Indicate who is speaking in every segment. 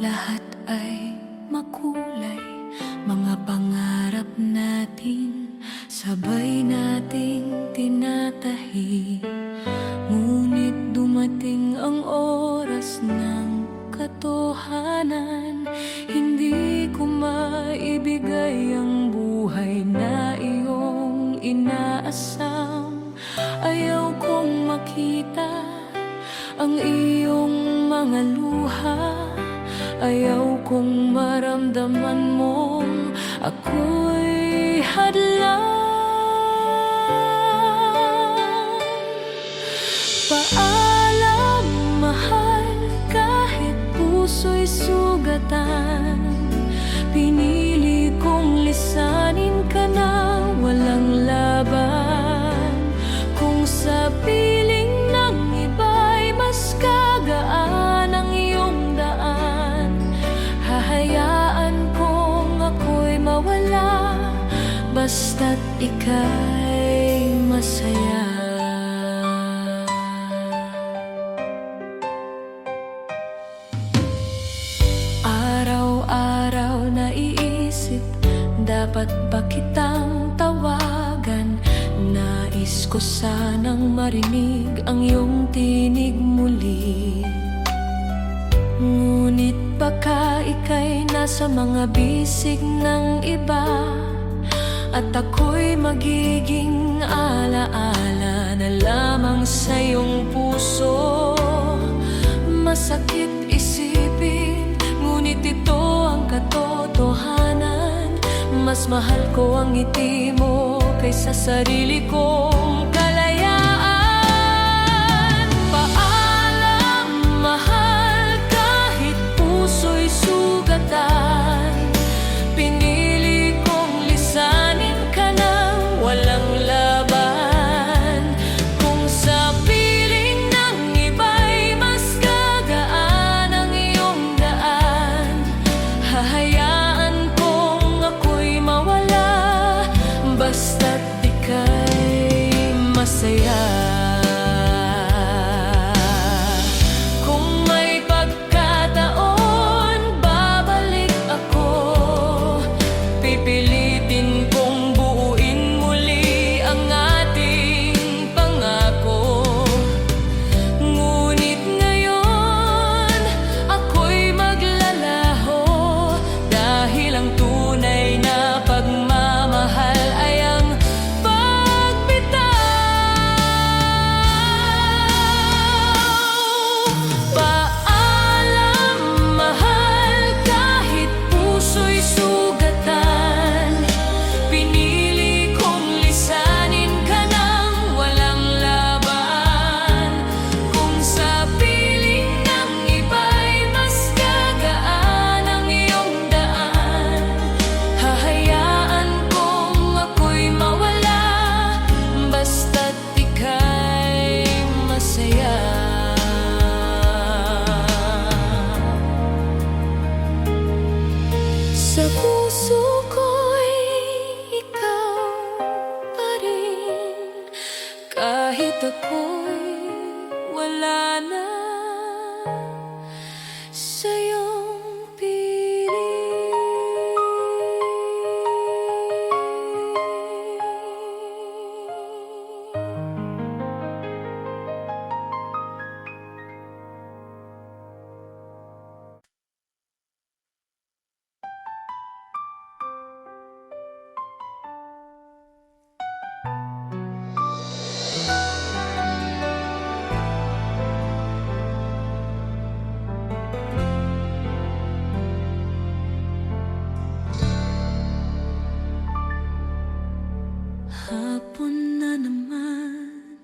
Speaker 1: lahat ay makulay. Mga pangarap natin, sabay nating tinatahi. Ngunit dumating ang oras ng katotohanan. Hindi ko maibigay ang buhay na iyong inaasam. Ayaw kong makita ang iyong mga luha. Ayaw kong maramdaman mong ako'y hadlang. Paalam, mahal, kahit puso'y sugatan. Pinili kong lisanin ka na walang laban. Kung sa piling ng iba'y mas kagaan ang iyong daan, hahayaan kong ako'y mawala, basta't ika'y masaya. Araw-araw naiisip, dapat ba kitang tawagan? Nais ko sanang marinig ang iyong tinig muli. Ngunit baka ika'y nasa mga bisig ng iba, at ako'y magiging alaala na lamang sa iyong puso. Masakit isipin, ngunit ito ang katotohanan. Mas mahal ko ang ngiti mo kaysa sarili kong kalayaan. Paalam, mahal, kahit puso'y sugatan. Pinili kong lisanin ka na walang laban. Kung sa piling ng iba'y mas gagaan ang iyong daan, hahayaan kong ako'y mawala, basta't ika'y masaya. Kung may pagkataon, babalik ako. Pipilitin kong buuin muli ang ating pangako. Ngunit ngayon, ako'y maglalaho, dahil ang tunay na pagmamahal ay ang pagbitaw. Paalam, mahal, kahit puso'y sugatan. Pinili kong lisanin ka nang walang laban. Kung sa piling ng iba'y mas gagaan ang iyong daan, hahayaan kong ako'y mawala, basta't ika'y masaya. Sa puso ko'y ikaw pa rin, kahit ako'y wala na sa iyong piling. Hapon na naman,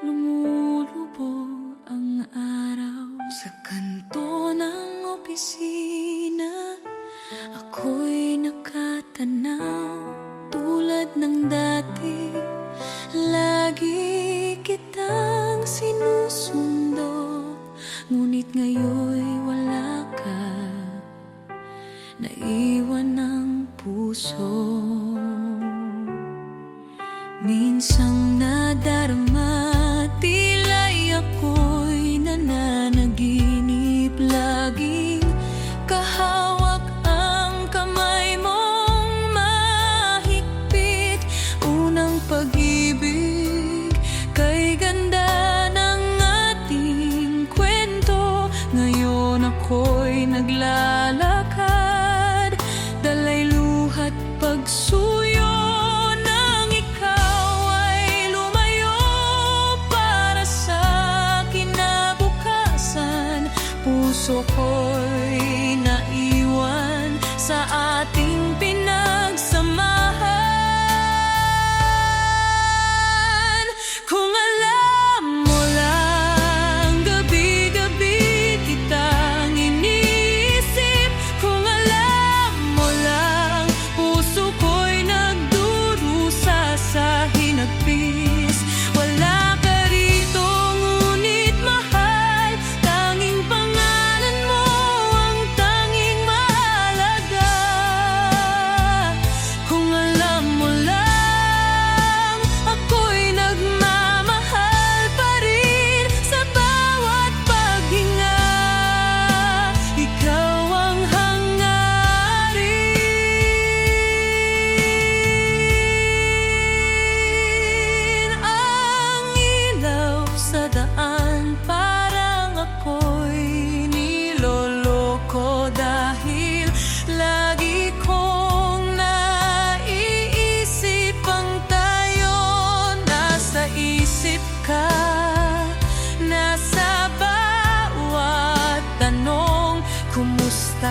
Speaker 1: lumulubog ang araw. Sa kanto ng opisina, ako'y nakatanaw. Tulad ng dati, lagi kitang sinusundo. Ngunit ngayon'y wala ka, naiwan ng puso. Minsang nadarama, tila'y ako'y nananaginip. Laging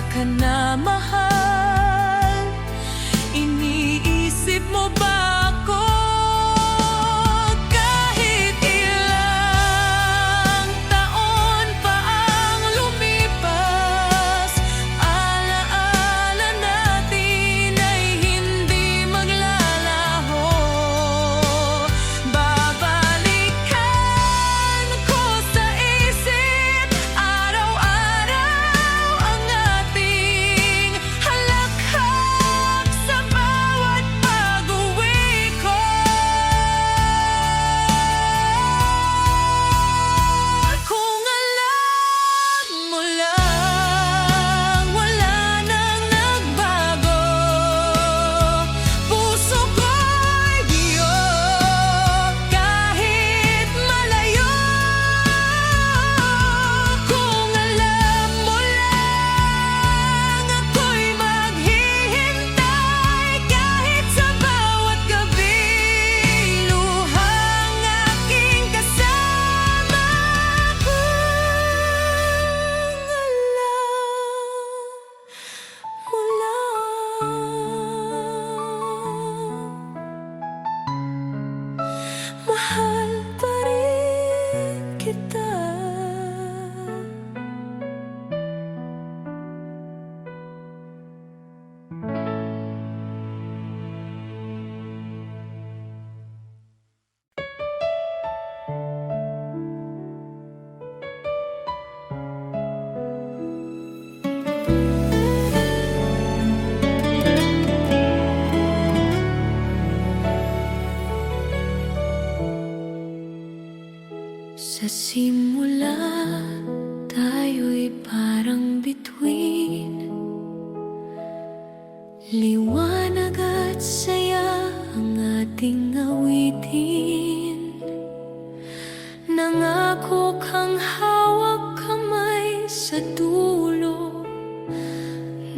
Speaker 1: wala ka na, mahal? Iniisip mo ba ako? Kahit ilang taon pa ang lumipas, alaala natin ay hindi maglalaho. Babalikan ko sa isip araw-araw ang ating halakhak sa bawat pag-uwi ko. Kung alam mo lang, wala nang nagbago. Puso ko'y giyok kahit malayo. Kung alam mo lang, ako'y maghihintay kahit sa bawat gabi. Luhang aking kasama. Kung alam mo lang, mahal pa rin kita. Sa simula, tayo'y parang bituin. Liwanag at saya ang ating awitin. Nangako kang hawak kamay sa dulo.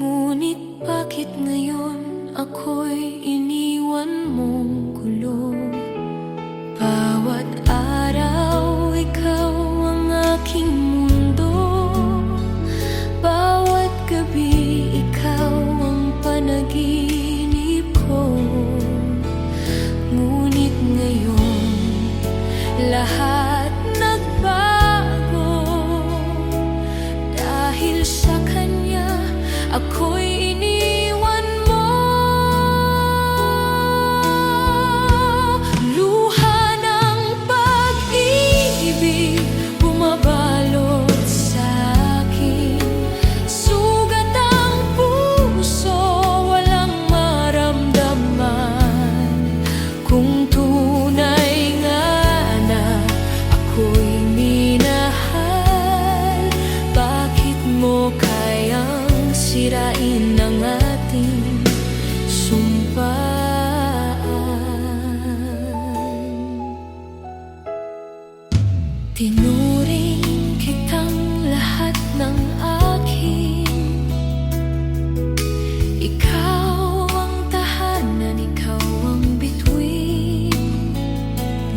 Speaker 1: Ngunit bakit ngayon ako'y iniwan mong kulong? Bawat araw, ikaw ang aking mundo. Bawat gabi, ikaw ang panaginip ko. Ngunit ngayon, lahat nagbago. Dahil sa kanya, ako'y iniwan mo. Luha ng pag-ibig bumabalot sa akin. Sugat ang puso, walang maramdaman. Kung tunay nga na ako'y minahal, bakit mo kayang sirain ang ating sumpaan? Tinuring kitang lahat ng akin. Ikaw ang tahanan, ikaw ang bituin.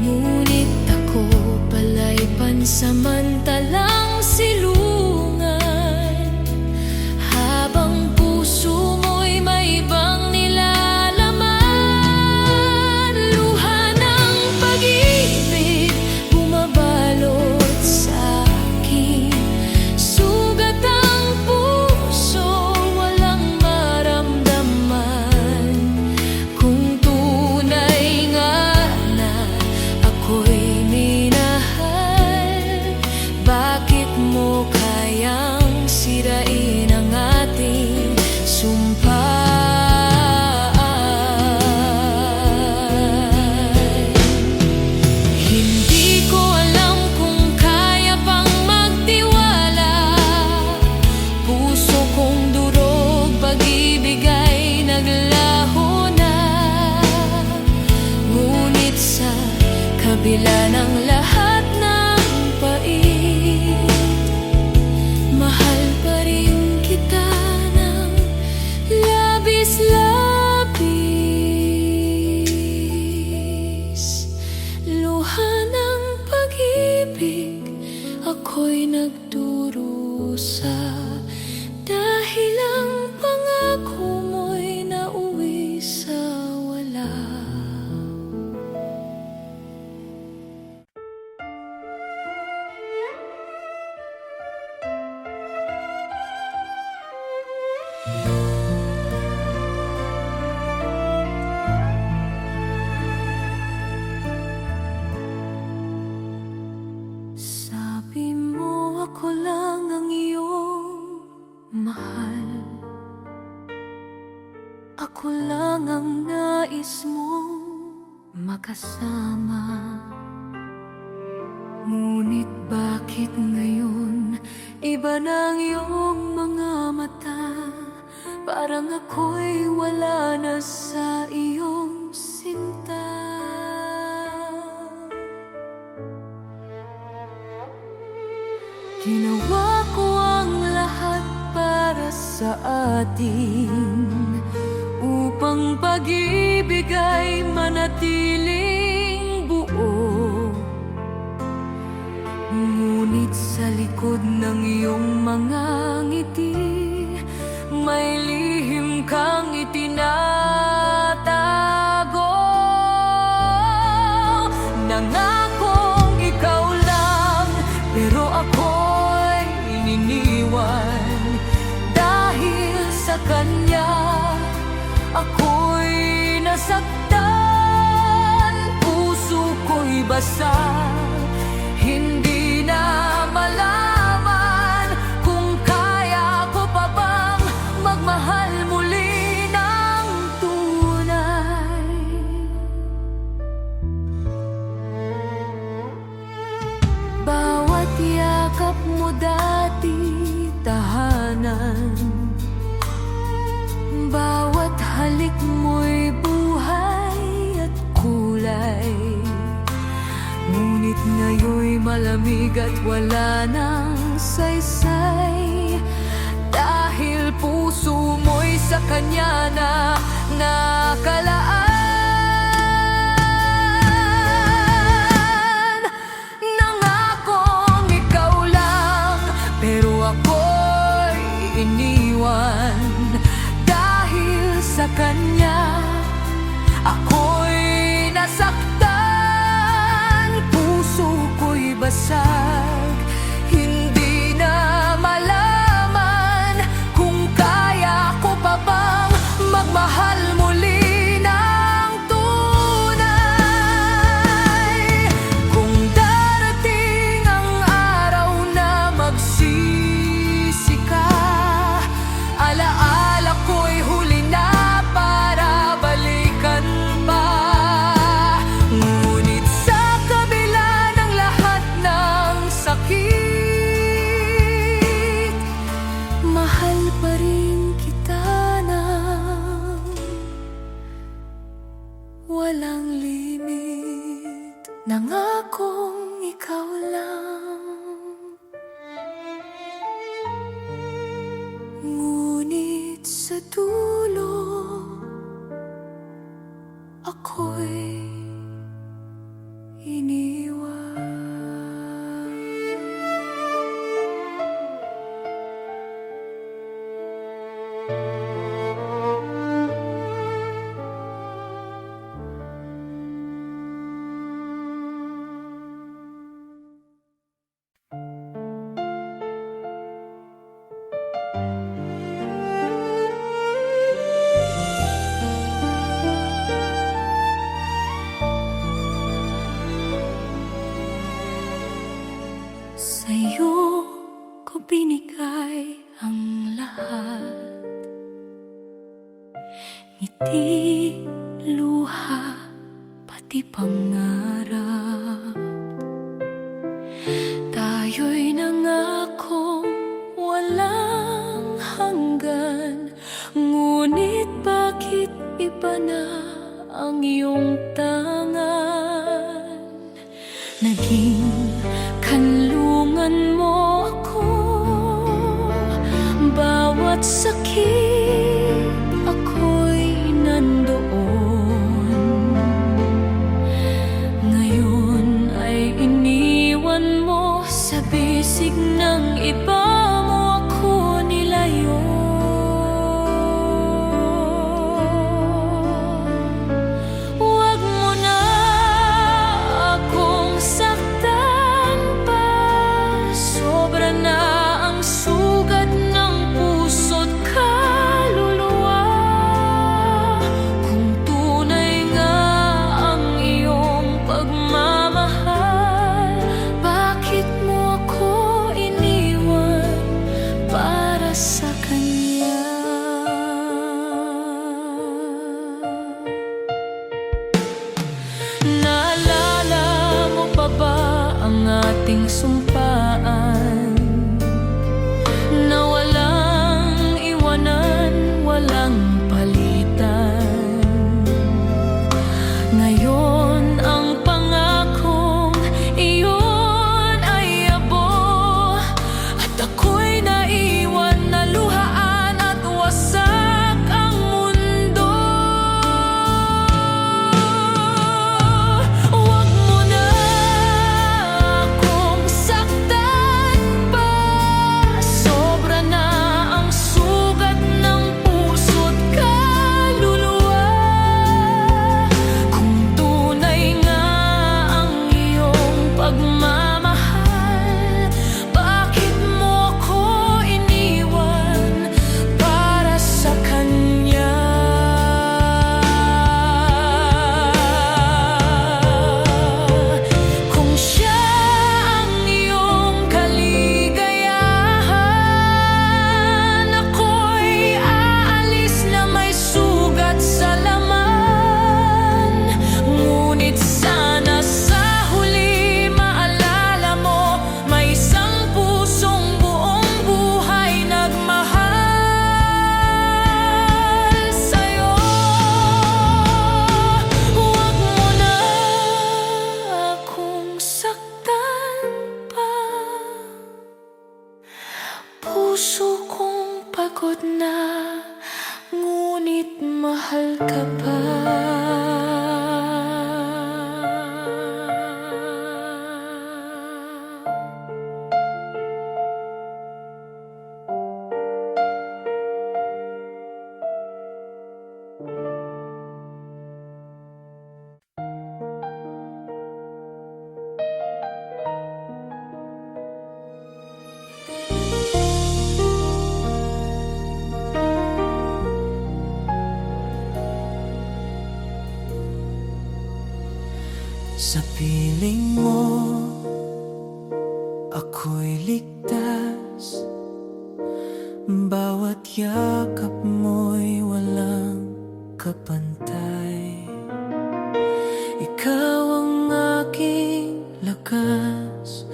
Speaker 1: Ngunit ako pala'y pansamantalang silungan. Habang puso mo'y may ibang nilalaman. Luha ng pag-ibig bumabalot sa akin. Sugat ang puso, walang maramdaman. Kung tunay nga na ako'y minahal, bakit mo kayang sirain ang ating sumpaan? Hindi ko alam kung kaya pang magtiwala. Puso kong durog, pag-ibig ay naglaho na. Ngunit sa kabila ng lahat ng pait, mahal pa rin kita ng labis-labis. Luha ng pag-ibig, ako'y nagdurusa dahil Ako lang ang nais mong makasama. Ngunit bakit ngayon iba ng iyong mga mata? Parang ako'y wala na sa iyong sinta. Ginawa ko ang lahat para sa atin, upang pag-ibig ay manatiling buo. Ngunit sa likod ng iyong mga ngiti, may lihim kang itinatago. Nangakong ikaw lang, pero ako'y ininiwan. Dahil sa kanya, ako'y nasaktan. Puso ko'y basag, hindi na malaman kung kaya ko pa bang magmahal muli ng tunay. Bawat yakap mo dati tahanan, bawat halik mo'y buhay at kulay. Ngunit ngayon'y malamig at wala nang saysay, dahil puso mo'y sa kanya na nakalaan. Nangakong ikaw lang, pero ako'y iniwan. Dahil sa kanya, ako'y nasaktan. Puso ko'y basag, hindi na malaman kung kaya ko pa bang magmahal muli ng tunay. Kung darating ang araw na magsisi ka, alaala ko'y huli na para balikan pa. Ngunit sa kabila ng lahat ng sakit, mahal pa rin kita ng walang limit. Nangakong ikaw lang, ngunit sa dulo, ako'y iniwan. Sa'yo ko binigay ang lahat, ngiti, luha, pati pangarap. Tayo'y nangakong walang hanggan, ngunit bakit iba na ang iyong tangan? Naging kanlungan mo ako, bawat sakit ako'y nandoon. Ngayon ay iniwan mo, sa bisig ng iba mo ako nilayo. Huwag mo na akong saktan pa, sobra na ang sugat ng puso't kaluluwa. Kung tunay nga ang iyong pagmamahal, bakit mo ako iniwan? ating sumpaan na walang iwanan, walang palitan. Ngayon ang pangakong iyon ay abo, at ako'y naiwan na luhaan at wasak ang mundo. Huwag mo na akong saktan pa, sobra na ang sugat ng puso't kaluluwa. Kung tunay nga ang iyong pagmamahal, bakit mo ako iniwan para sa kanya? Kung siya ang iyong kaligayahan, ako'y aalis na may sugat sa laman. Ngunit sana sa huli maalala mo, may isang pusong buong buhay nagmahal sa'yo. Huwag mo na akong saktan pa, puso kong pagod na, ngunit mahal ka pa.
Speaker 2: Sa piling mo, ako'y ligtas. Bawat yakap mo'y walang kapantay. Ikaw ang aking lakas,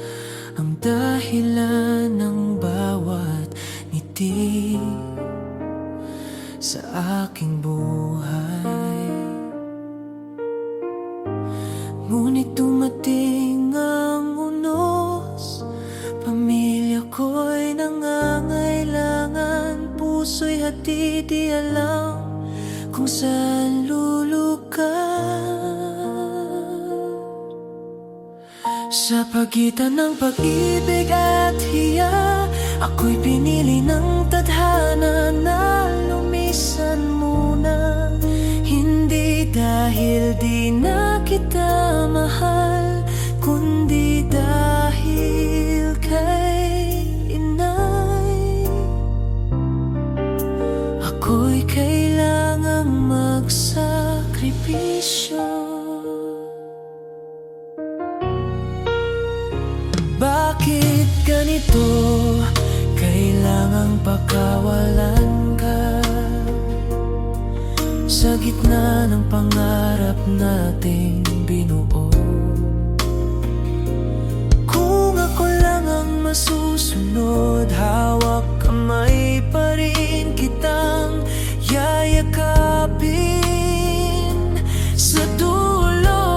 Speaker 2: ang dahilan ng bawat ngiti sa aking buhay. Ngunit dumating ang unos, pamilya ko'y nangangailangan. Puso'y hati, di alam kung saan lulugar. Sa pagitan ng pag-ibig at hiya, ako'y pinili ng tadhana na lumisan muna. Hindi dahil di na kita mahal, kundi dahil kay inay. Ako'y kailangang magsakripisyo. Bakit ganito? Kailangang pakawalan ka sa gitna ng pangarap nating binuo. Kung ako lang ang masusunod, hawak kamay pa rin kitang yayakapin sa dulo.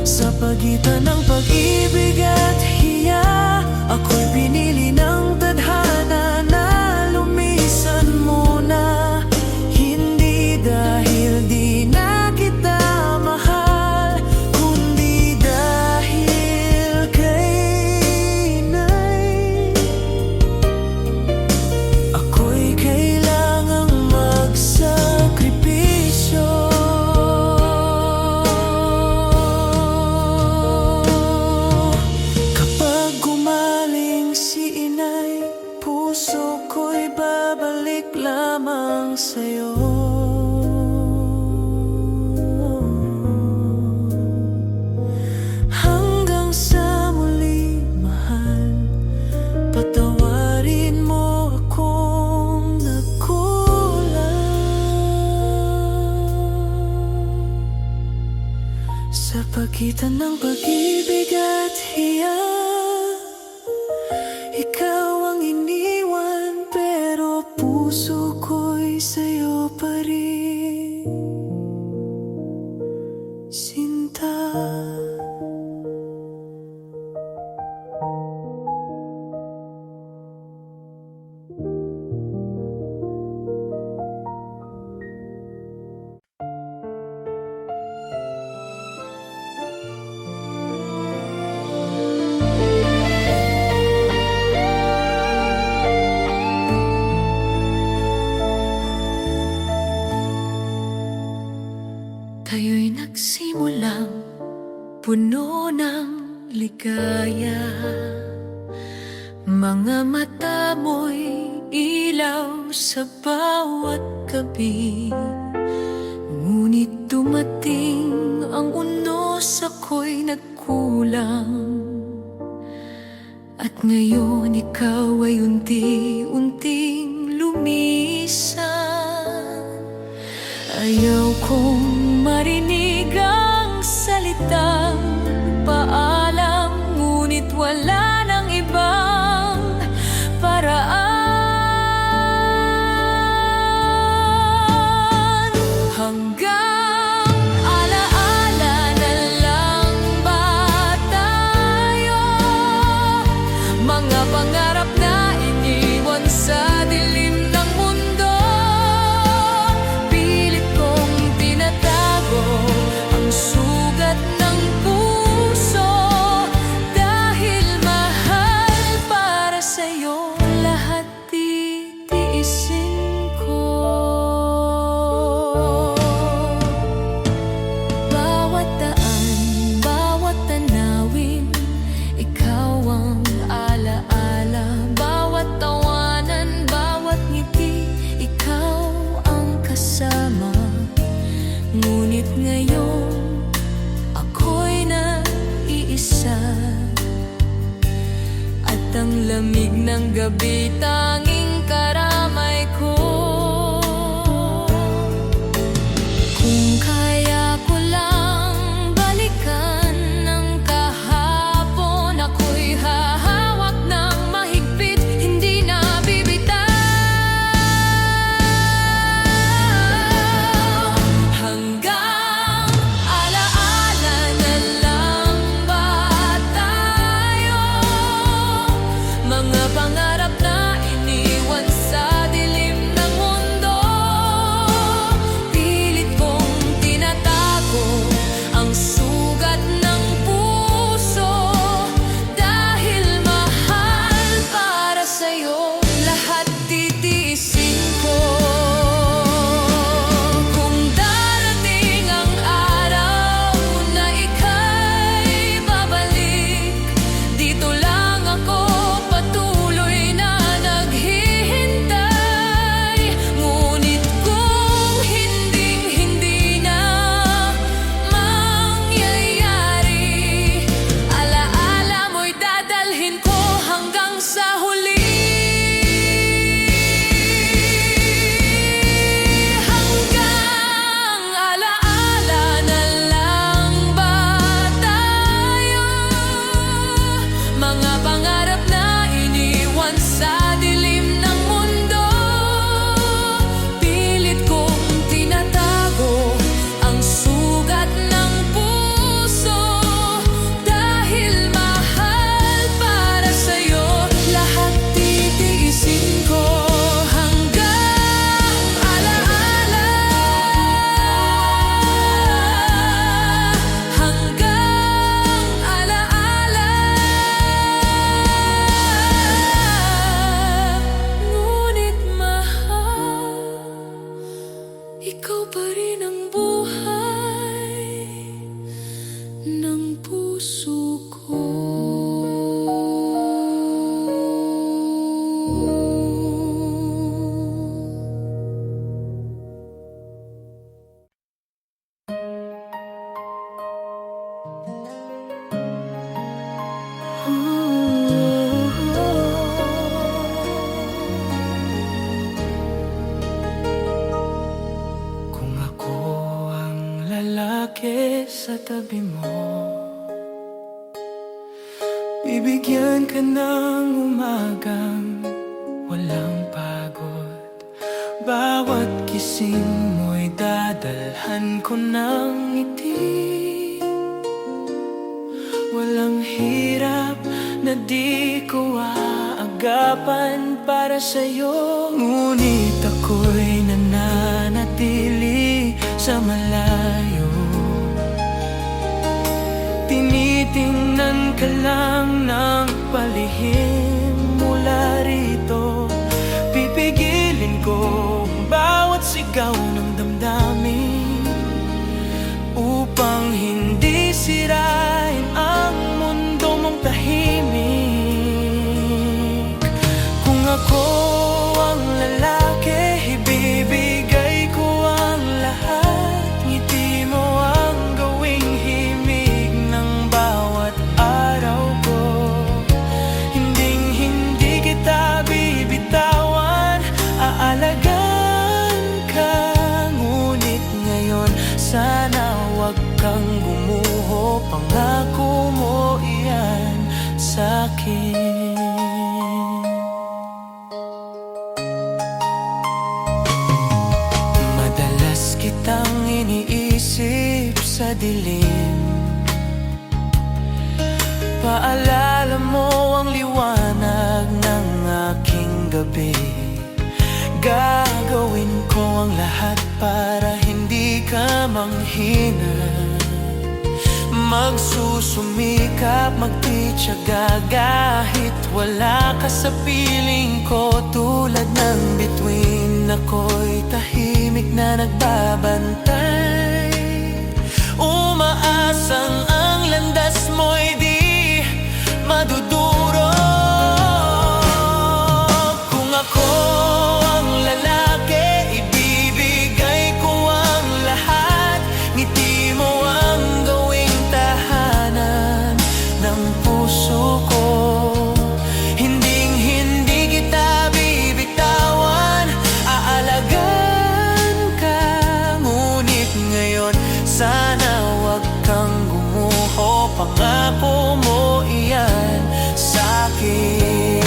Speaker 2: Sa pagitan ng pag-ibig at hiya, ako'y pinili ng tadhana na lumisan muna. Hindi dahil di na kita mahal, kundi dahil kay inay. Ako'y kailangang magsakripisyo. Kapag gumaling si inay, Sa pagitan ng pag-ibig at hiya, ikaw ang iniwan, pero puso ko'y sa'yo pa rin, Sinta. Tayo'y nagsimulang puno ng ligaya. Mga mata mo'y ilaw sa bawat gabi. Ngunit dumating ang unos, ako'y nagkulang. At ngayon ikaw ay unti-unting lumisan. Ayaw kong marinig ang salitang paalam, ngunit wala nang ibang paraan. Hanggang alaala na lang ba tayo? Mga pangarap na iniwan sa dilim ng mundo. Pilit kong tinatago ang sugat ng puso, dahil mahal para sa'yo lahat titiisin ko. Bawat daan, bawat tanawin, ikaw ang alaala. Bawat tawanan, bawat ngiti, ikaw ang kasama. Ngunit ngayon, ako'y naiisa, at ang lamig ng gabi tanging karamay ko. Kung kaya ko lang balikan ng kahapon, ako'y hahawak ng mahigpit, hindi na bibitaw. Hanggang alaala na lang ba tayo? Mga pangarap na iniwan sa dilim ng mundo. Pilit kong tinatago ang sugat ng puso, dahil mahal para sa'yo lahat titiisin ko. Kung darating ang araw na ika'y babalik, dito lang ako patuloy na naghihintay. Ngunit kung hinding-hindi na mangyayari, alaala mo'y dadalhin ko hanggang sa huli. Hanggang alaala na lang ba tayo? Mga pangarap na iniwan sa dilim ng mundo. Pilit kong tinatago ang sugat ng puso, dahil mahal para sa'yo lahat titiisin ko. Hanggang alaala, hanggang alaala. Ngunit mahal, ikaw pa rin ang buhay ng puso ko.
Speaker 3: Kung ako ang
Speaker 2: lalaki sa tabi mo. Bibigyan ka ng umagang walang pagod. Bawat gising mo'y dadalhan ko ng ngiti. Walang hirap na di ko aagapan para sa'yo. Ngunit ako'y nananatili sa malayo. Tinitingnan ka lang ng palihim mula rito. Pipigilin ko ang bawat sigaw ng damdamin upang hindi sirain ang mundo mong tahimik. Kung ako ang lalaki, ibibigay ko ang lahat. Ngiti mo ang gawing himig ng bawat araw ko. Hinding-hindi kita bibitawan, aalagaan ka. Ngunit ngayon, sana wag kang gumuho. Pangako mo iyan sa'kin. Madalas kitang iniisip sa dilim. Paalala mo ang liwanag ng aking gabi. Gagawin ko ang lahat para hindi ka manghina. Magsusumikap, magtitiyaga kahit wala ka sa piling ko. Tulad ng bituin, ako'y tahimik na nagbabantay. Umaasang ang landas mo'y di maduduro. Kung ako ang lalaki, ibibigay ko ang lahat. Ngiti mo ang gawing tahanan ng puso ko. Hinding-hindi kita bibitawan, aalagaan ka. Ngunit ngayon, sana wag kang gumuho. Pangako mo iyan sa'kin.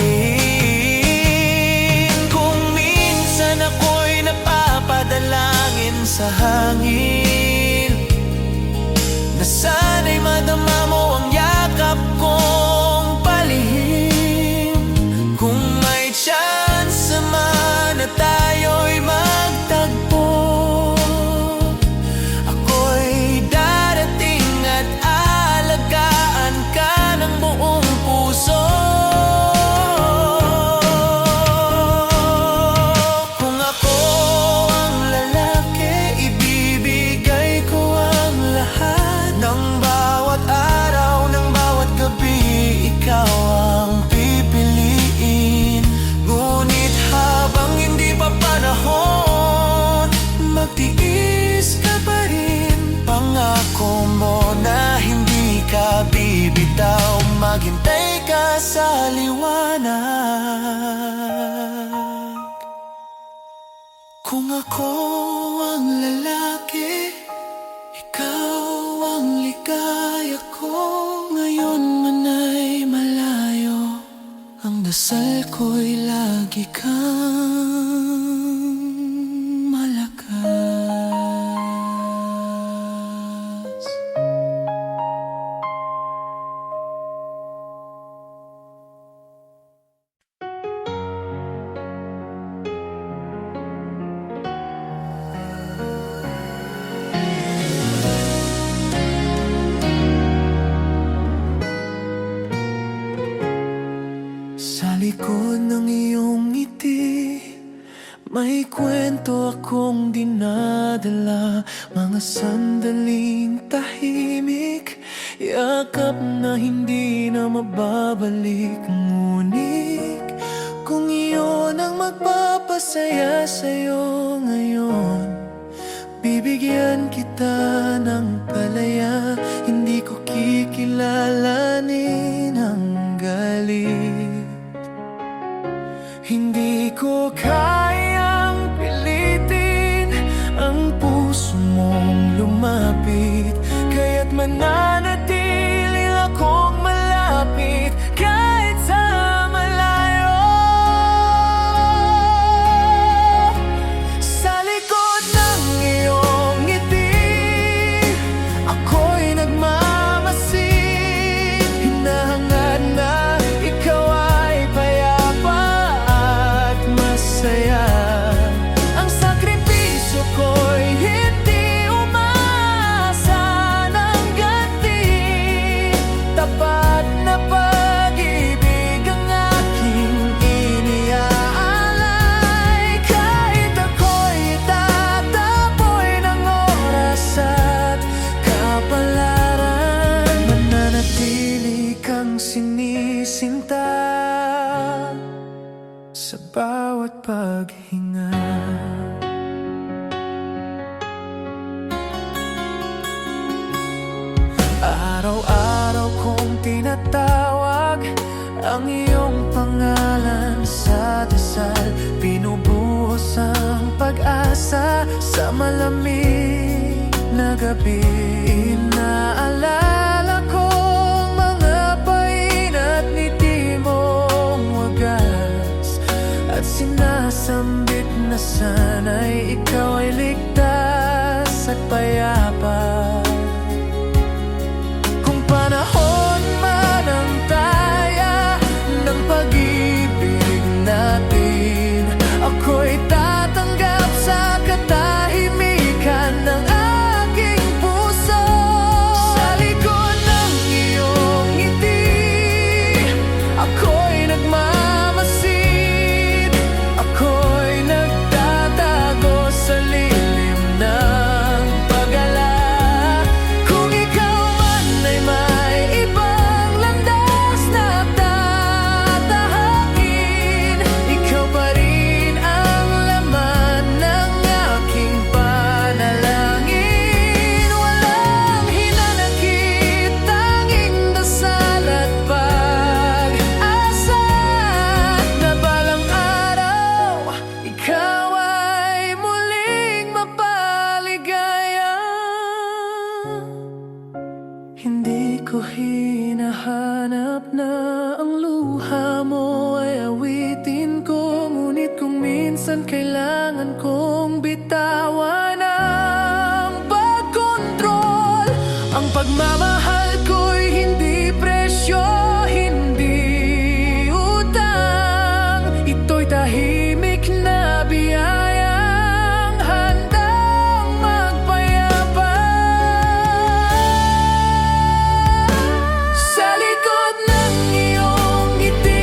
Speaker 2: Kung minsan ako'y napapadalangin sa hangin, na sana'y madama mo ang yakap kong palihim. Kung may chance man na tayo'y magtagpo, ako'y darating at aalagaan ka ng buong puso. Kung ako ang lalaki, ibibigay ko ang lahat. Ng bawat araw, ng bawat gabi, ikaw ang pipiliin. Ngunit habang hindi pa panahon, magtiis ka pa rin. Pangako mo na hindi ka bibitaw, maghintay ka sa liwanag. Kung ako ang lalaki, ikaw ang ligaya ko. Ngayon man ay malayo, ang dasal ko'y lagi kang malakas. Sa likod ng iyong ngiti, may kwento akong dinadala. Mga sandaling tahimik, yakap na hindi na mababalik. Ngunit kung iyon ang magpapasaya sa'yo ngayon, bibigyan kita ng palaya. Hindi ko kikilalanin ang galit. Hindi ko kayang pilitin ang puso mong lumapit. nananatili akong malapit kahit sa malayo. Sa likod ng iyong ngiti, ako'y nagmamasid. Hinahangad na ikaw ay payapa at masaya. Ang sakripisyo ko'y hindi umasa ng ganti. Tapat na pag-ibig ang aking iniaalay. Kahit ako'y itataboy ng oras at kapalaran, mananatili kang sinisinta sa bawat paghinga. Araw-araw kong tinatawag ang iyong pangalan sa dasal. Binubuhos ang pag-asa sa malamig na gabi. Inaalala kong mga paina't ngiti mong wagas, at sinasambit na sana'y ikaw ay ligtas at payapa. Kung panahon man ang taya ng pag-ibig natin, ako'y tatanggap sa katahimikan ng aking puso. Sa likod ng iyong ngiti, ako'y nagmamasid. Ako'y nagtatago sa lilim ng pag-ala. Kung ikaw man ay may ibang landas na tatahakin, ikaw pa rin ang laman ng aking panalangin. Walang hinanakit, tanging dasal at pag-asa na balang araw ikaw ay muling mapaligaya. Hindi ko hinahanap na ang luha mo ay awitin ko, ngunit kung minsan kailangan kong bitawan ang pagkontrol. Ang pagmamahal ko'y hindi presyo, hindi utang. Ito'y tahimik na biyayang handang magpayapa. Sa likod ng iyong ngiti,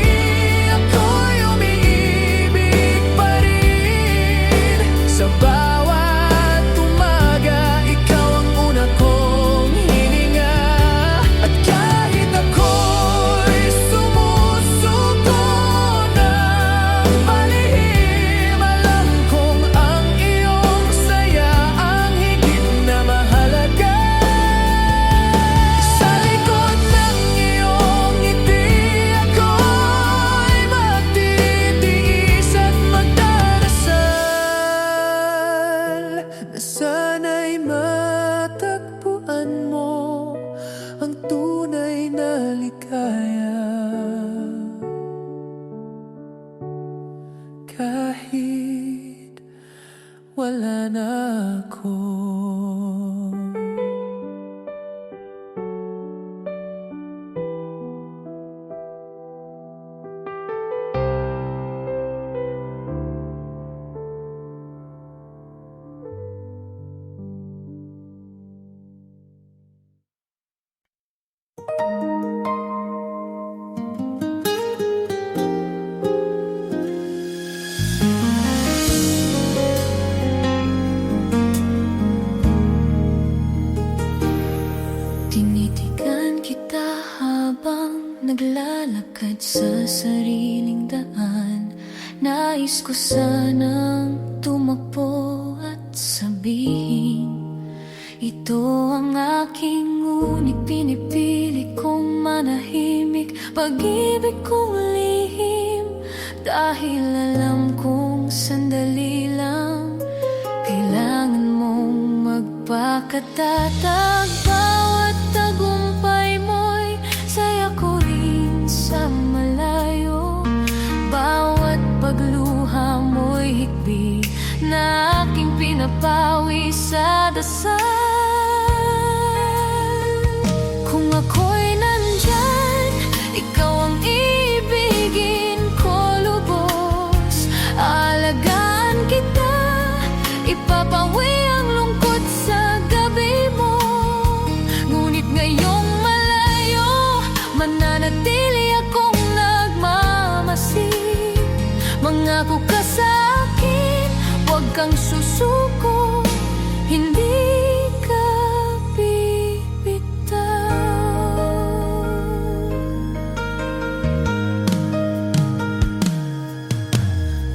Speaker 2: ako'y umiibig pa rin. Sa bawat umaga, ikaw ang una kong hininga. At kahit ako'y sumusuko ng palihim, alam kong ang iyong saya ang higit na mahalaga. Sa likod ng iyong ngiti, ako'y magtitiis at magdarasal na sana'y matagpuan mo ang tunay na ligaya. Kahit wala na ako. Tinitigan kita habang naglalakad sa sariling daan. Nais ko sanang tumakbo at sabihin, ito ang aking ngunit pinipili kong manahimik. Pag-ibig kong lihim, dahil alam kong sandali lang kailangan mong magpakatatag. Bawat
Speaker 1: ako'y napawi sa dasal. Kung ako'y nandyan, ikaw ang ibigin ko lubos. Aalagaan kita, ipapawi ang lungkot sa gabi mo. Ngunit ngayong malayo, mananatili akong nagmamasid. Mangako ka sa akin, huwag kang susuko, hindi ka bibitaw.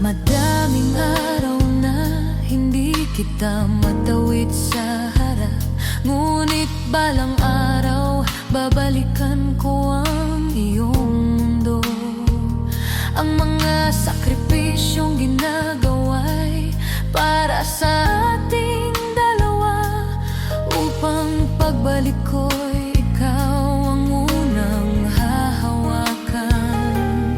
Speaker 1: Madaming araw na hindi kita matawid sa harap, ngunit balang araw babalikan ko ang iyong mundo. Ang mga sakripisyong ginagawa'y para sa ating dalawa, upang pagbalik ko'y ikaw ang unang hahawakan.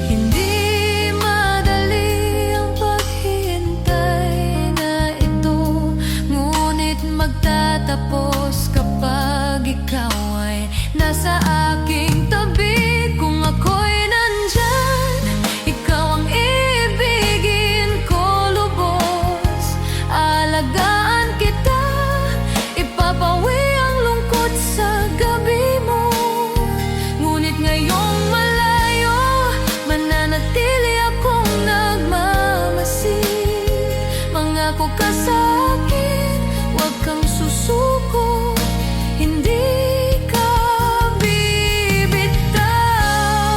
Speaker 1: Hindi madali ang paghihintay na ito, ngunit magtatapos kapag ikaw ay nasa aking tabi. Kung ako'y nandyan, ikaw ang ibigin ko lubos. Alagaan kita, ipapawi ang lungkot sa gabi mo. Ngunit ngayong malayo, mananatili akong nagmamasid. Mangako ka sa akin, huwag kang susuko, hindi ka bibitaw.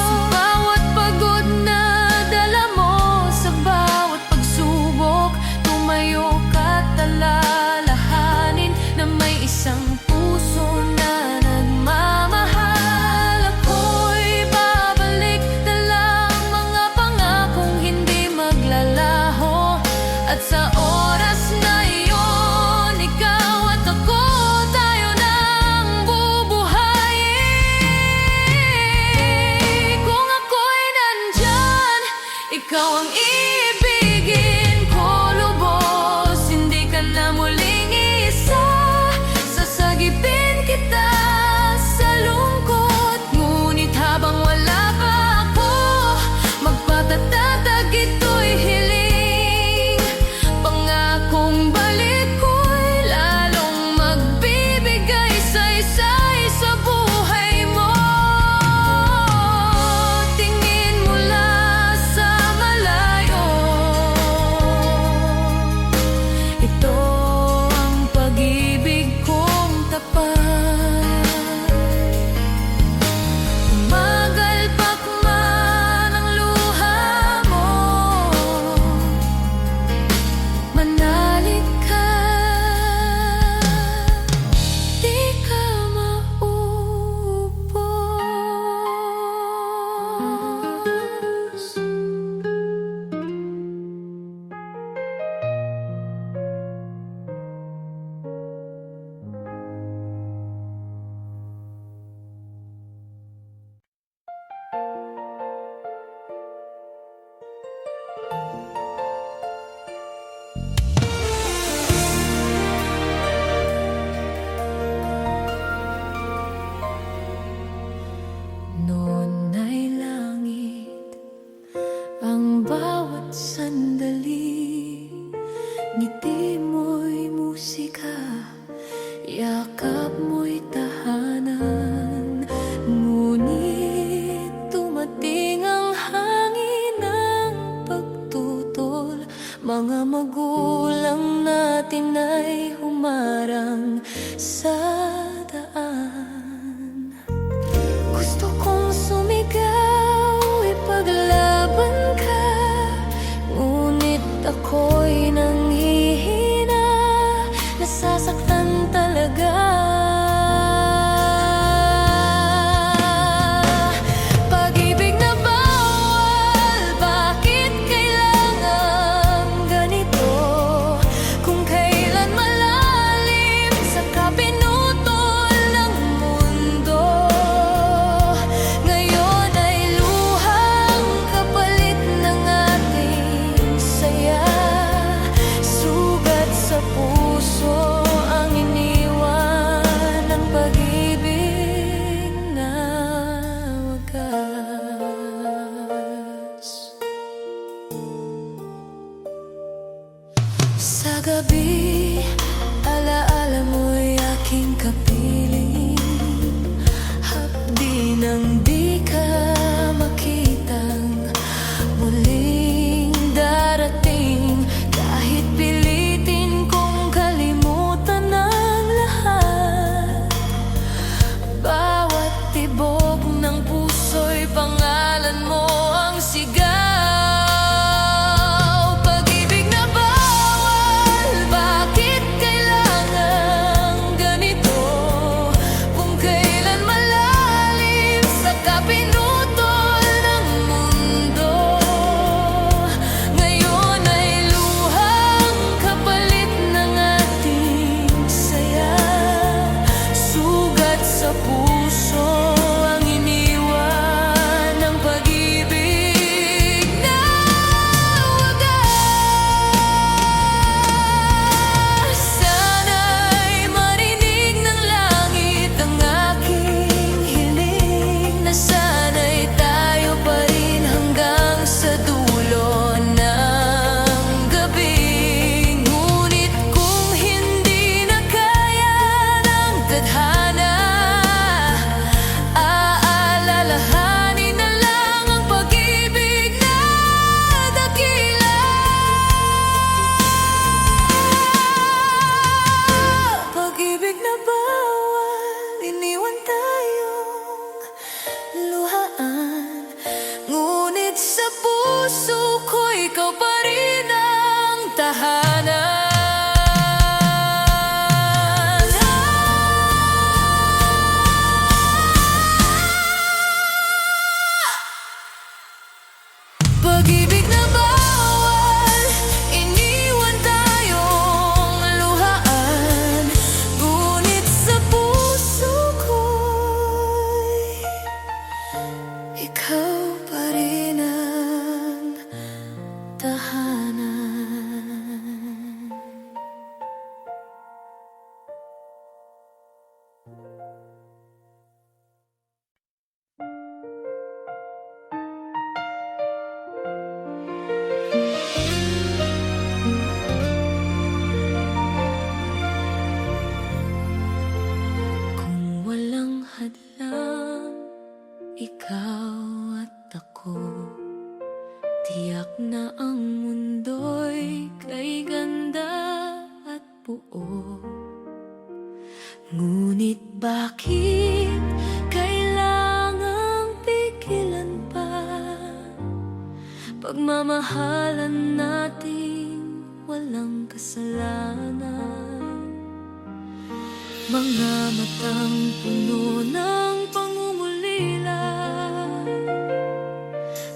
Speaker 1: Sa bawat pagod na dala mo, sa bawat pagsubok, tumayo ka't alalahanin na may isang puso na nagmamahal. Ako'y babalik, dalang mga pangakong hindi maglalaho. At sa oras na iyon, ikaw at ako, tayo nang bubuhayin. Kung ako'y nandyan, ikaw ang ibigin ko lubos. Hindi ka na muling isa, sasagipin kita sa lungkot. Ngunit habang wala pa ako, magpatatatag ito'y hiling. Pangakong balik ko'y lalong magbibigay say-say sa buhay mo. Tingin mula sa malayo, ito ang pag-ibig kong tapat. Magalpak man ang luha mo, manalig ka, di ka maubos. Noon ay langit ang bawat sandali, ngiti mo'y musika, yakap mo'y tahanan. Ngunit tumating ang hangin ng pagtutol, mga magulang natin ay humarang sa daan. Gusto kong sumigaw, ipaglaban ka, ngunit ako'y nanghihina, nasasaktan talaga. Pag-ibig na bawal, bakit kailangan ganito? Kung kailan malalim sa kapinutol ng mundo, ngayon ay luhang kapalit ng ating saya.
Speaker 2: Ngunit bakit kailangang pigilan pa pagmamahalan natin walang kasalanan? Mga matang puno ng pangungulila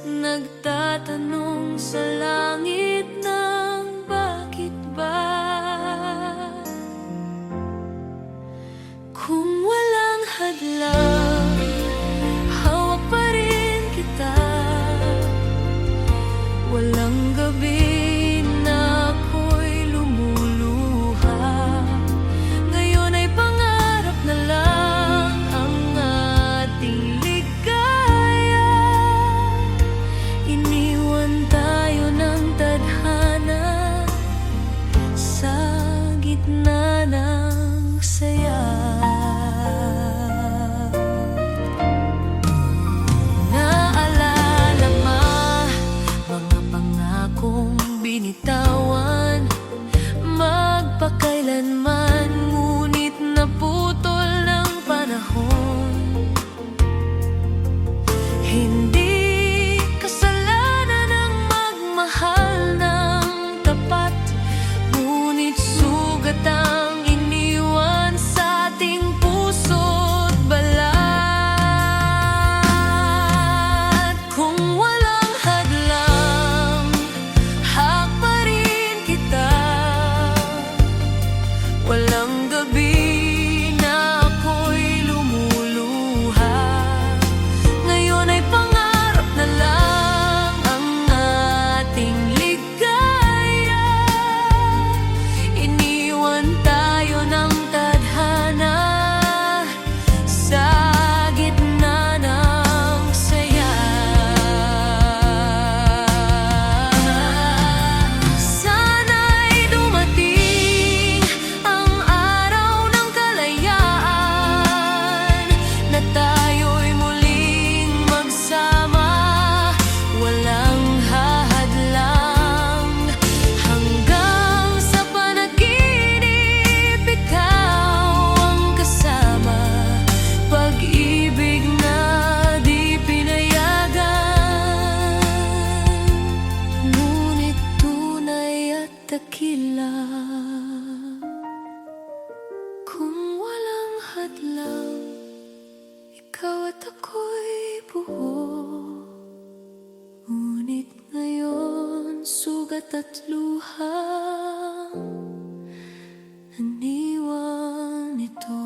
Speaker 2: nagtatanong sa langit ng bakit ba? Kung walang hadlang, hawak pa rin kita. Walang gabi na ako'y lumuluha. Ngayon ay pangarap na lang ang ating ligaya. Iniwan tayo ng tadhana sa gitna ng saya. Naalala mga pangakong binitawan magpakailanman, ngunit naputol ng panahon. Hindi kasalanan ang magmahal ng tapat, ngunit sugat ang iniwan sa ating puso't balat. Kung walang hadlang, hawak pa rin kita. Walang gabi na ako'y lumuluha. Ngayon ay pangarap na lang ang ating ligaya. Iniwan tayo ng tadhana sa gitna ng saya. Sana'y dumating ang araw ng kalayaan, na tayo'y muling magsama. Walang hahadlang hanggang sa panaginip, ikaw ang kasama. Pag-ibig na di pinayagan, ngunit tunay at dakila. Kung walang hadlang, ikaw at ako'y buo. Ngunit ngayon, sugat at luha naniwan ito.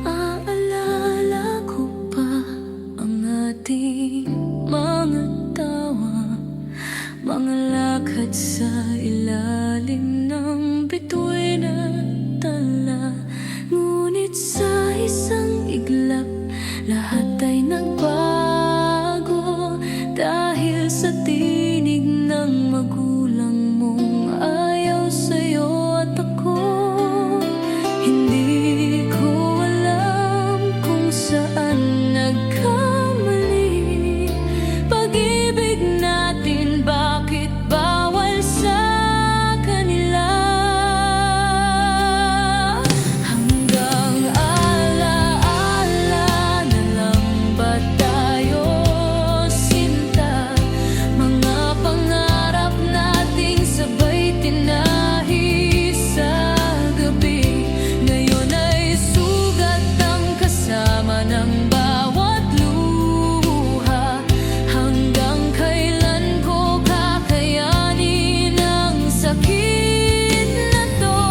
Speaker 2: Naaalala ko pa ang ating mga tawa, mga lakad sa ilalim ng bituin at tala. Ngunit sa isang iglap, lahat ay nagbago dahil sa tinig ng magulang mong ayaw sa'yo at ako. Hindi ko alam kung saan nagkamali. Pag-ibig natin, bakit bawal sa kanila? Hanggang alaala na lang ba tayo, sinta? Mga pangarap nating sabay tinahi sa gabi. Ngayon ay sugat ang kasama ng bawat luha. Hanggang kailan ko kakayanin ang sakit na to?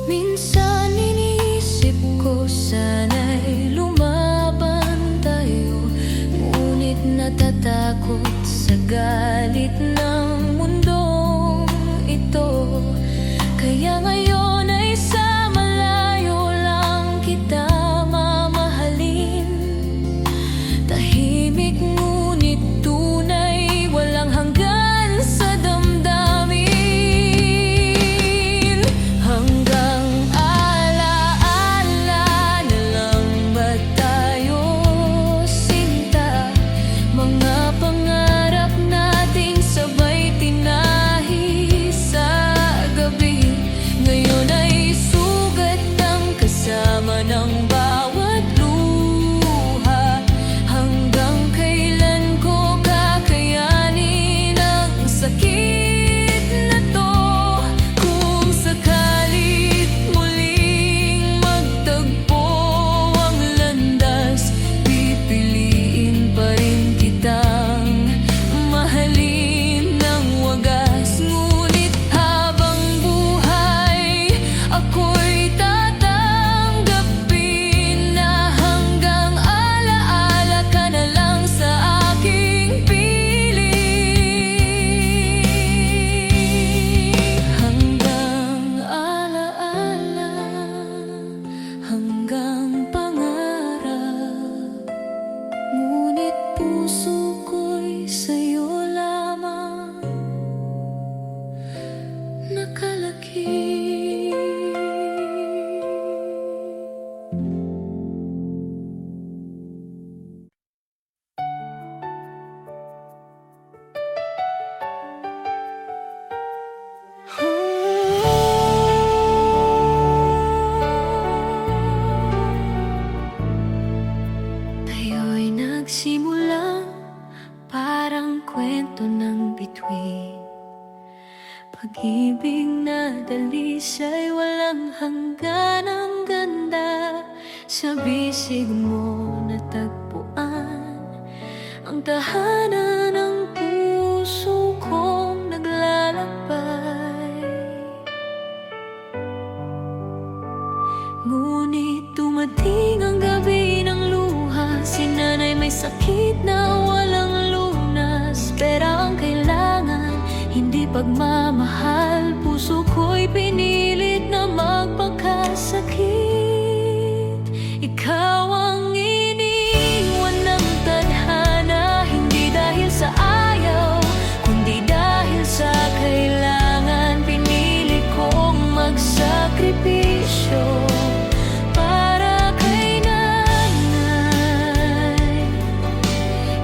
Speaker 2: Minsan iniisip ko, sana'y lumaban tayo, ngunit natatakot sa galit ng mundong ito. sakit. Tayo'y nagsimula parang kwento ng bituin. Pag-ibig na dalisay walang hangganang ganda. Sa bisig mo natagpuan ang tahanan ng puso kong naglalakbay. Ngunit dumating ang gabi ng luha. Si nanay may sakit na walang lunas. Pera ang kailangan, hindi pagmamahal. Puso ko'y pinilit na magpakasakit. Ikaw ang iniwan ng tadhana, hindi dahil sa ayaw, kundi dahil sa kailangan. Pinili kong magsakripisyo para kay nanay.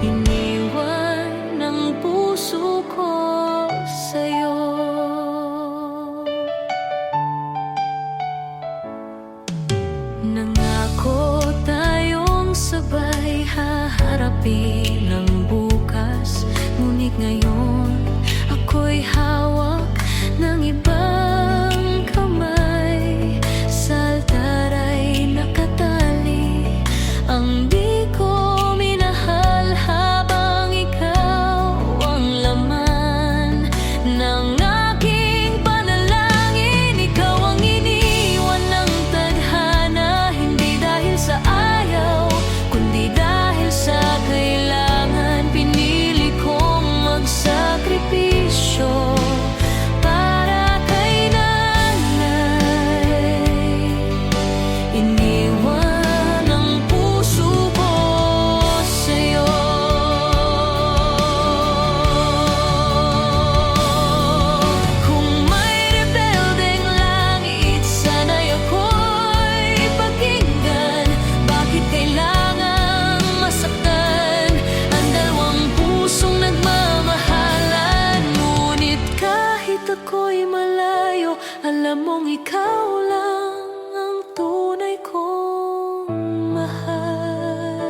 Speaker 2: Iniwan ng puso ko sa'yo. Nangako tayong sabay haharapin ang bukas. Ngunit ngayon ako'y hawak ng ibang kamay. Sa altara'y nakatali ang di ko minahal, habang ikaw ang laman ng aking panalangin. Ikaw ang iniwan ng tadhana, hindi dahil sa ayaw, kundi dahil sa kailangan. Pinili kong magsakripisyo para kay nanay. Iniwan ang puso ko sa'yo. Kung may rebeldeng langit, sana'y ako'y pakinggan. Bakit kailangang masaktan ang dalawang pusong nagmamahalan? Ngunit kahit ako'y malayo, alam mong ikaw lang ang tunay kong mahal.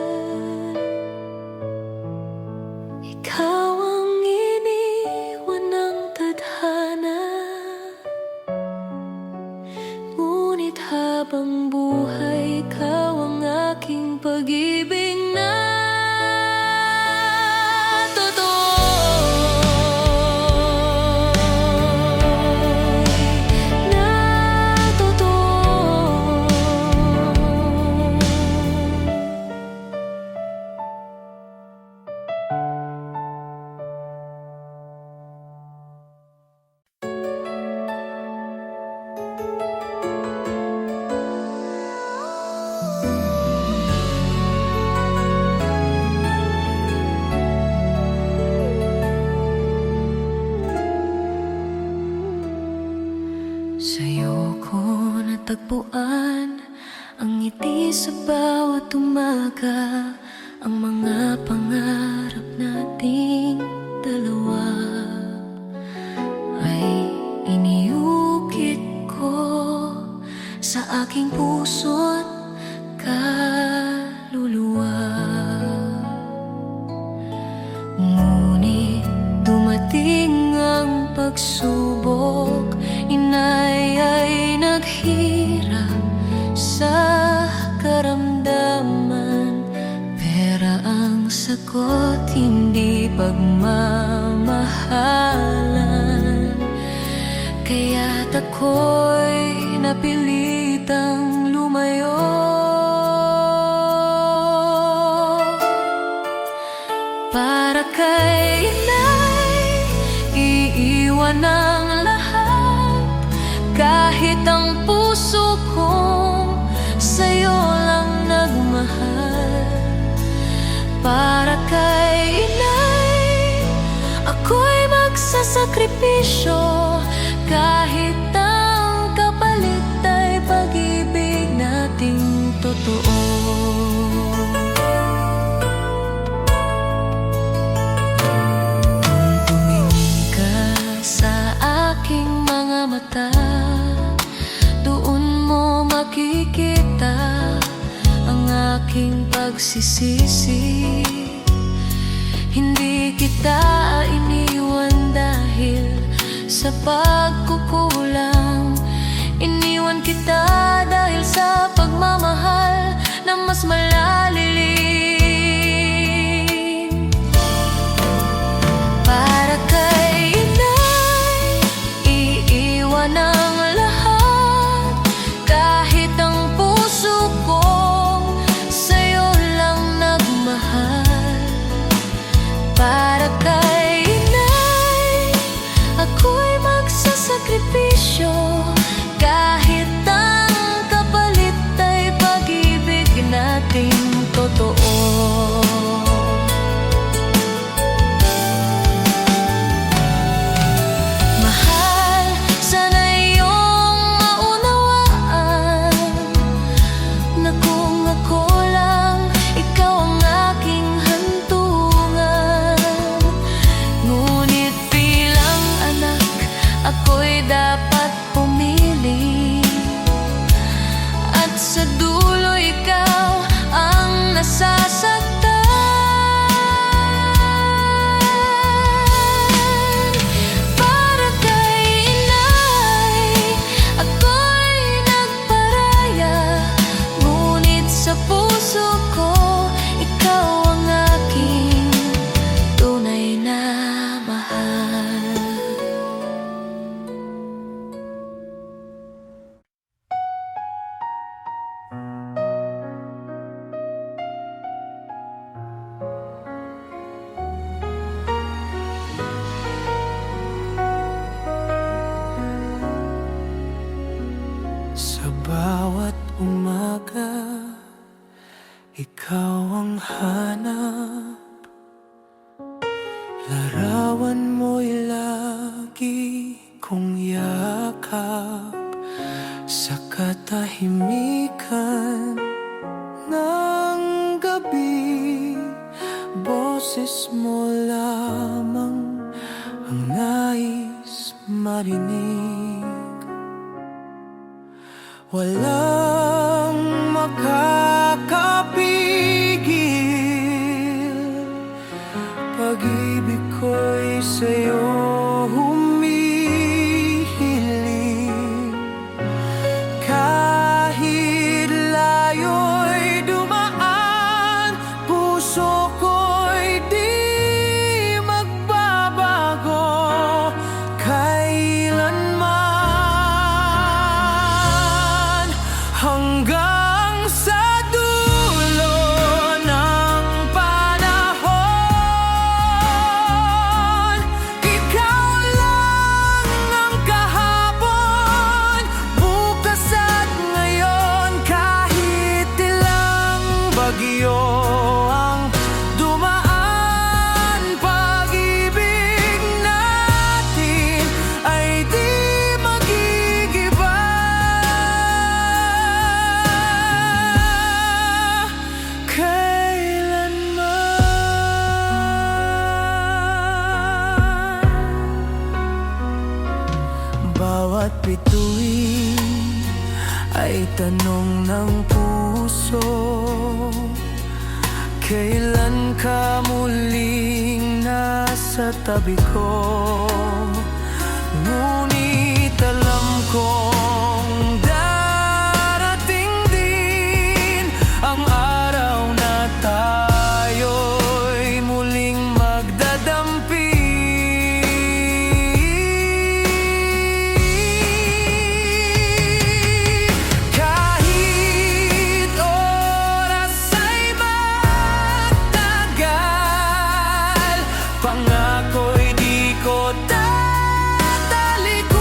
Speaker 2: Ikaw ang iniwan ng tadhana, ngunit habang buhay, ikaw ang aking pag-ibig na sa'yo ko natagpuan ang ngiti sa bawat umaga. Ang mga pangarap nating dalawa ay iniukit ko sa aking puso't kaluluwa. Ngunit dumating ang pagsubok, inay ay naghirap sa karamdaman. Pera ang sagot, hindi pagmamahalan. Kaya't ako'y napilitang lumayo. Para kay inay, iiwan ang lahat. Kahit ang puso kong sa'yo lang nagmahal. Para kay inay, ako'y magsasakripisyo kahit ang mga mata, doon mo makikita ang aking pagsisisi. Hindi kita iniwan dahil sa pagkukulang. Iniwan kita dahil sa pagmamahal na mas malalilim. Para kay inay, iiwan ang lahat, kahit ang puso ko sa'yo lang nagmahal. Para kay inay, ako'y magsasakripisyo, kahit ang kapalit ay pag-ibig nating totoo. Mahal, sana iyong maunawaan na kung ako lang, ikaw ang aking hantungan. Ngunit bilang anak, ako'y dapat pumili, at sa dulo ikaw ang nasasaktan. Para kay inay, ako'y nagparaya, ngunit sa puso ko, ikaw ang aking tunay na mahal.
Speaker 3: Sa bawat umaga, ikaw ang hanap. Larawan mo'y lagi kong yakap. Sa katahimikan ng gabi, boses mo lamang ang nais marinig. Walang makakapigil, pag-ibig ko'y sa'yo humihiling. Kahit layo'y dumaan, puso ko'y di magbabago kailanman. Hanggang sa dulo ng panahon, ikaw lang ang kahapon, bukas at ngayon. Kahit ilang bagyo ang dumaan, pag-ibig natin ay di magigiba kailanman. Bawat bituin ay tanong ng puso, kailan ka muling nasa tabi ko? Ngunit alam kong darating din ang araw na tayo'y muling magdadampi. Kahit oras ay magtagal, pangako'y di ko tatalikuran.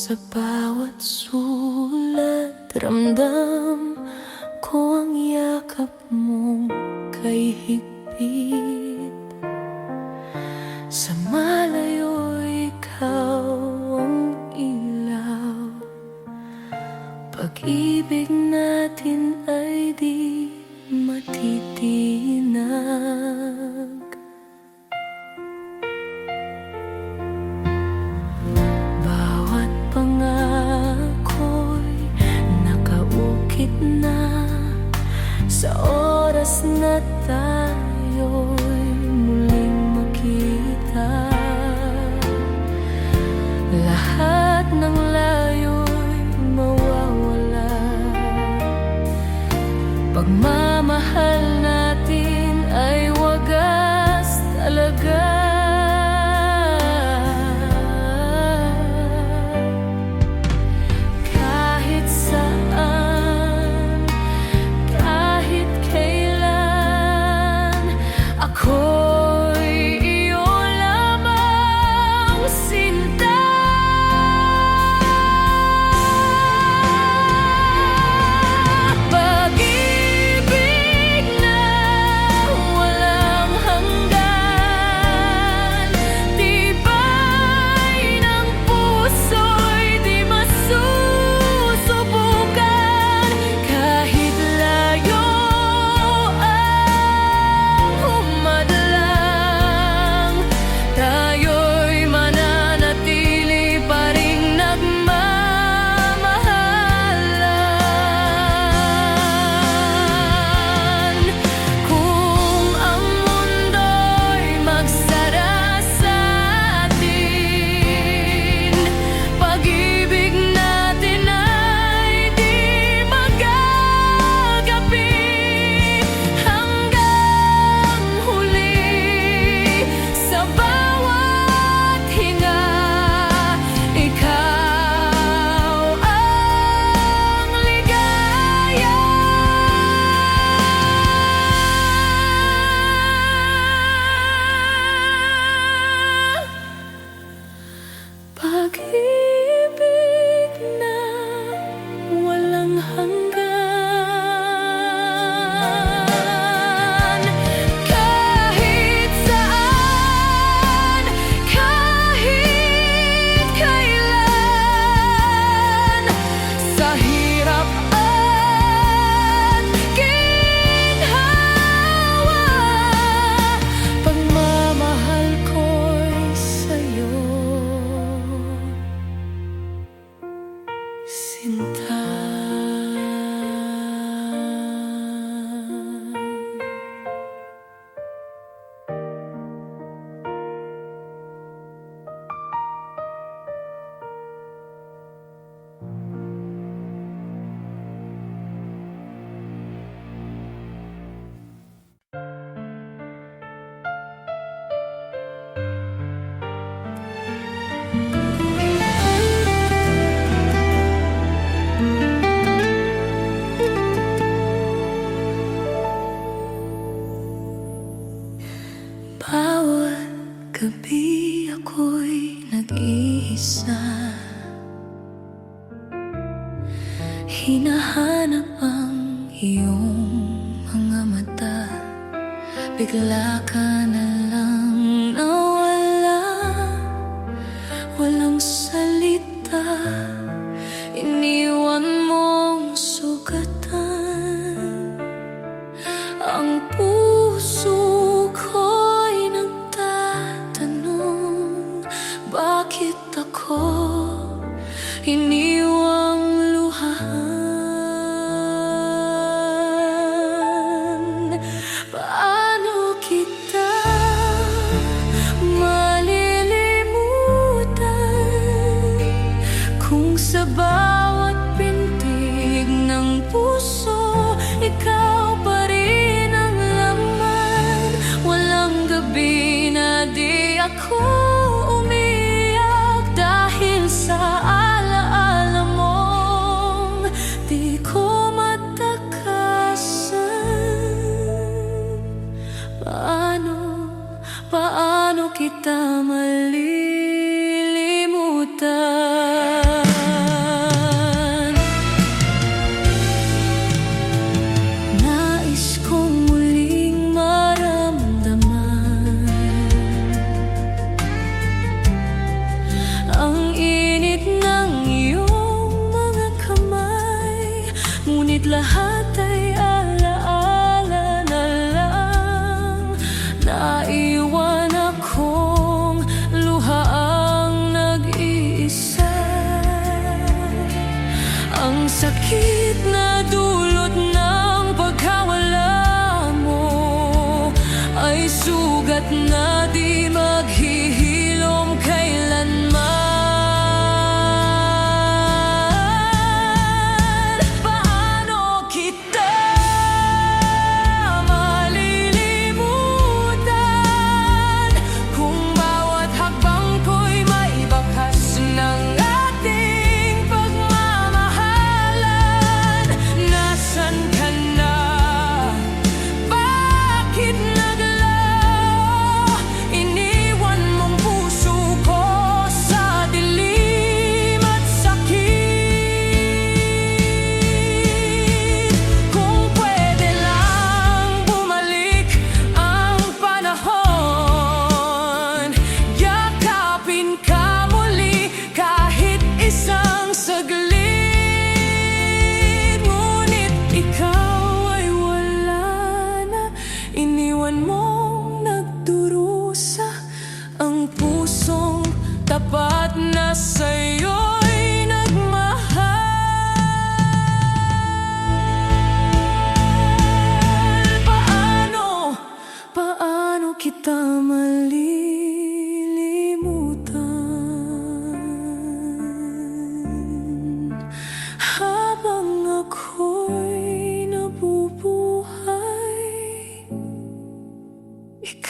Speaker 2: Sa bawat sulat, ramdam ko ang yakap mong kay higpit. Sa malayo, ikaw ang ilaw. Pag-ibig natin ay di matitinag. Bawat pangako'y nakaukit na sa oras na tayo'y muling makita. Lahat ng layo'y mawawala. Pagmamahal natin ay wagas talaga. Kahit saan, kahit kailan, ako'y iyo lamang, sinta. Pag-ibig na walang hanggan, tibay ng puso'y di masusubukan. Kahit layo ang humadlang, tayo'y mananatili pa ring nagmamahalan. Kung ang mundo'y magsara sa atin, pag-ibig natin ay di magagabi. Hanggang huli, sa bawat hinga, ikaw ang ligaya. Pag-ibig na walang hanggan, kahit saan, kahit kailan, sa hirap at ginhawa, pagmamahal ko'y sa'yo, sinta. Bawat gabi ako'y nag-iisa, hinahanap ang iyong mga mata. Bigla ka na lang nawala, walang salita, iniwan mong sugatan. Ang puso ko'y nagtatanong, bakit ako iniwang luhaan? Paano kita malilimutan kung sa bawat pintig ng puso ikaw pa rin ang laman? Walang gabi na di ako umiyak dahil sa alaala mong di ko matakasan. Paano kita malilimutan?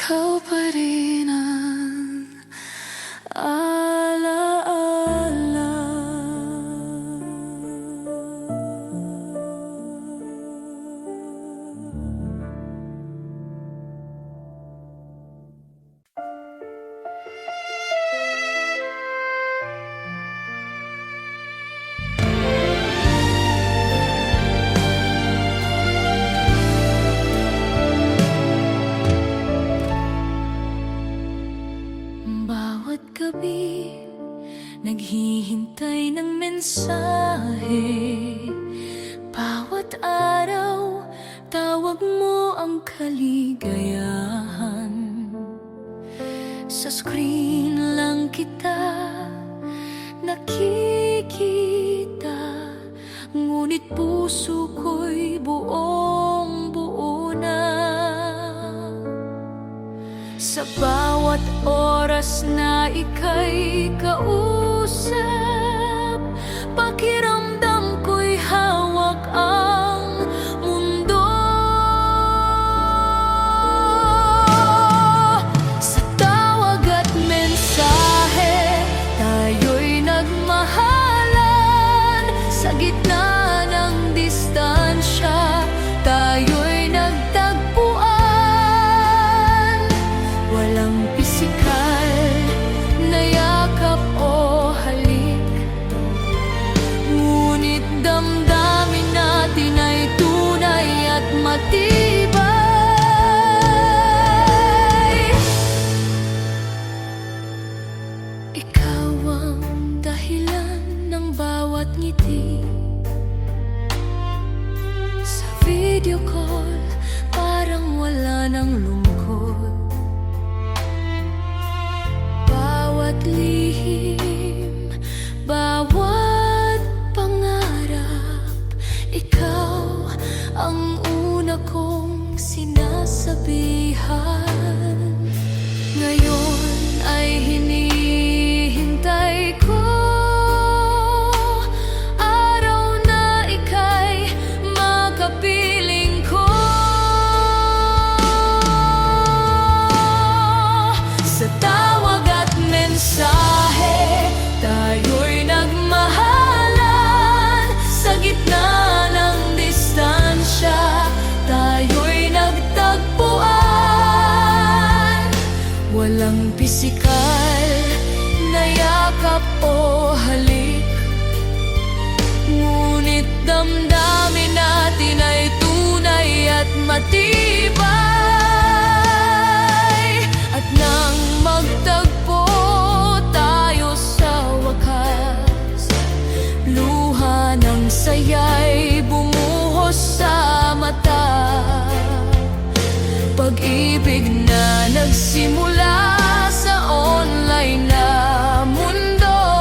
Speaker 2: ikaw pa rin ang alaala. Bawat gabi, naghihintay ng mensahe. Bawat araw, tawag mo ang kaligayahan. Sa screen lang kita nakikita, ngunit puso ko'y buong buo na. Sa bawat oras na ika'y kausap, pakiramdam ko'y hawak ang mundo. Sa tawag at mensahe, tayo'y nagmahalan. Sa gitna ng distansya, tayo'y nagtagpuan. Walang pisikal na yakap o halik, ngunit damdamin natin ay tunay at matibay. Ikaw ang dahilan ng bawat ngiti. Sa video call, parang wala ng lungkot. Bawat lihim, bawat pangarap, ikaw ang una kong sinasabihan. Ngayon ay hinihintay ko araw na ika'y makapiling ko. Sa tawag at mensahe, tayo'y nagmahalan. Sa gitna ng distansya, tayo'y nagtagpuan. Walang pisikal na yakap o halik, ngunit damdamin natin ay tunay at matibay. At nang magtagpo tayo sa wakas, luha ng saya'y bumuhos sa mata. Pag-ibig na nagsimula sa online na mundo,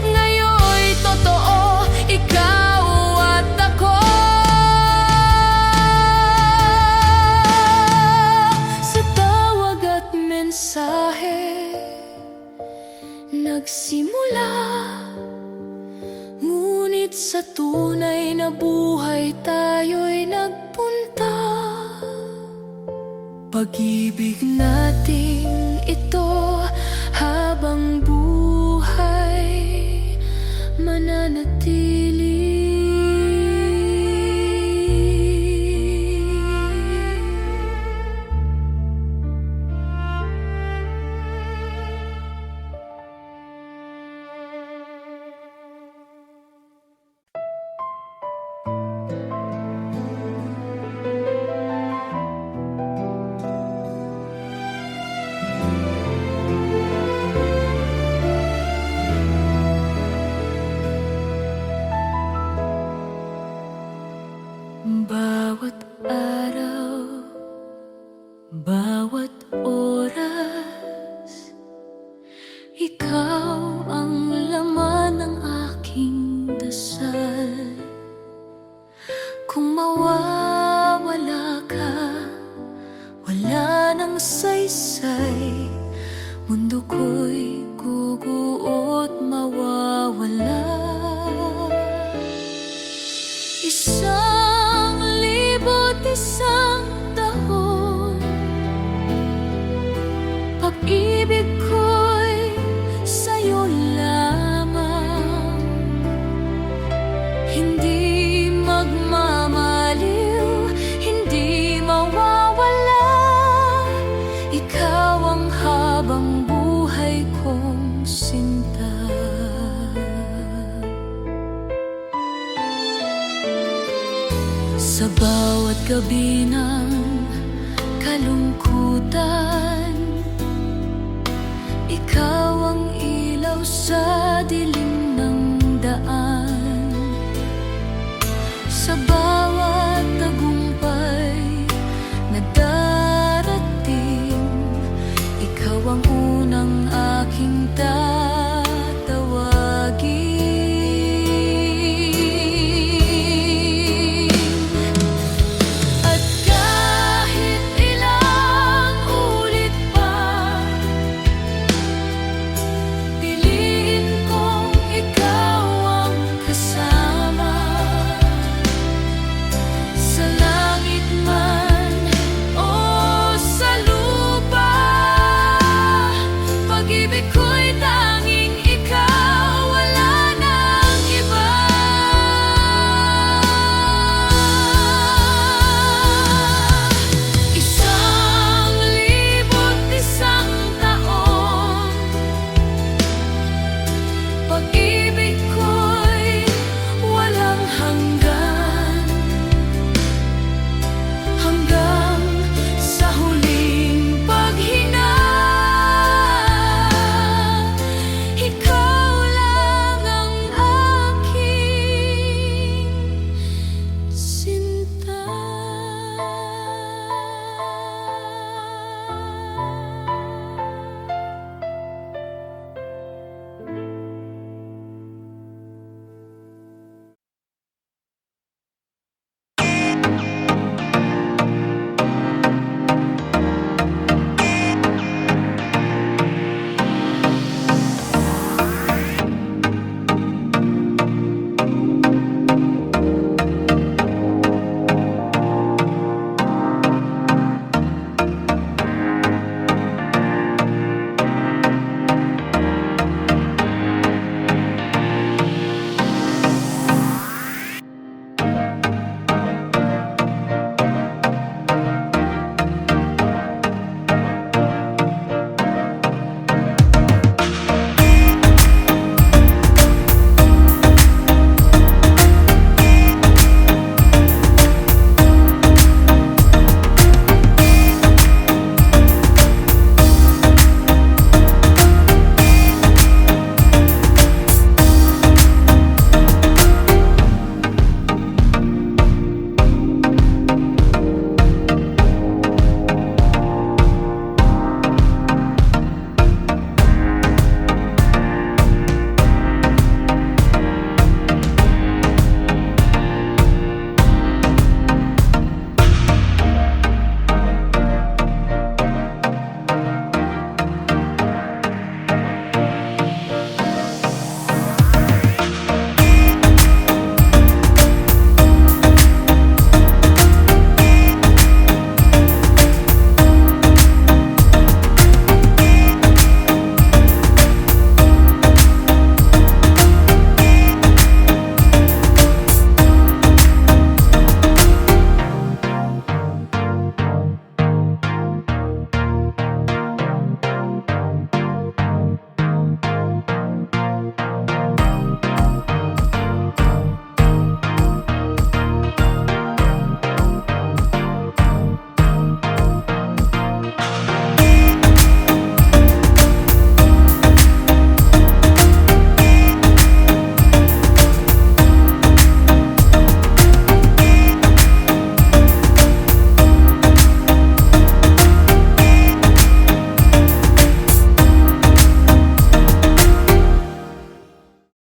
Speaker 2: ngayon'y totoo, ikaw at ako. Sa tawag at mensahe, nagsimula, ngunit sa tunay na buhay tayo'y nagpunta. Pag-ibig nating ito habang buhay mananatili. Bawat araw, bawat oras, ikaw ang laman ng aking dasal. Kung mawawala ka, wala nang saysay, mundo ko'y guguot mawawala. Isang taon, gabi ng kalungkutan, ikaw ang ilaw sa dilim.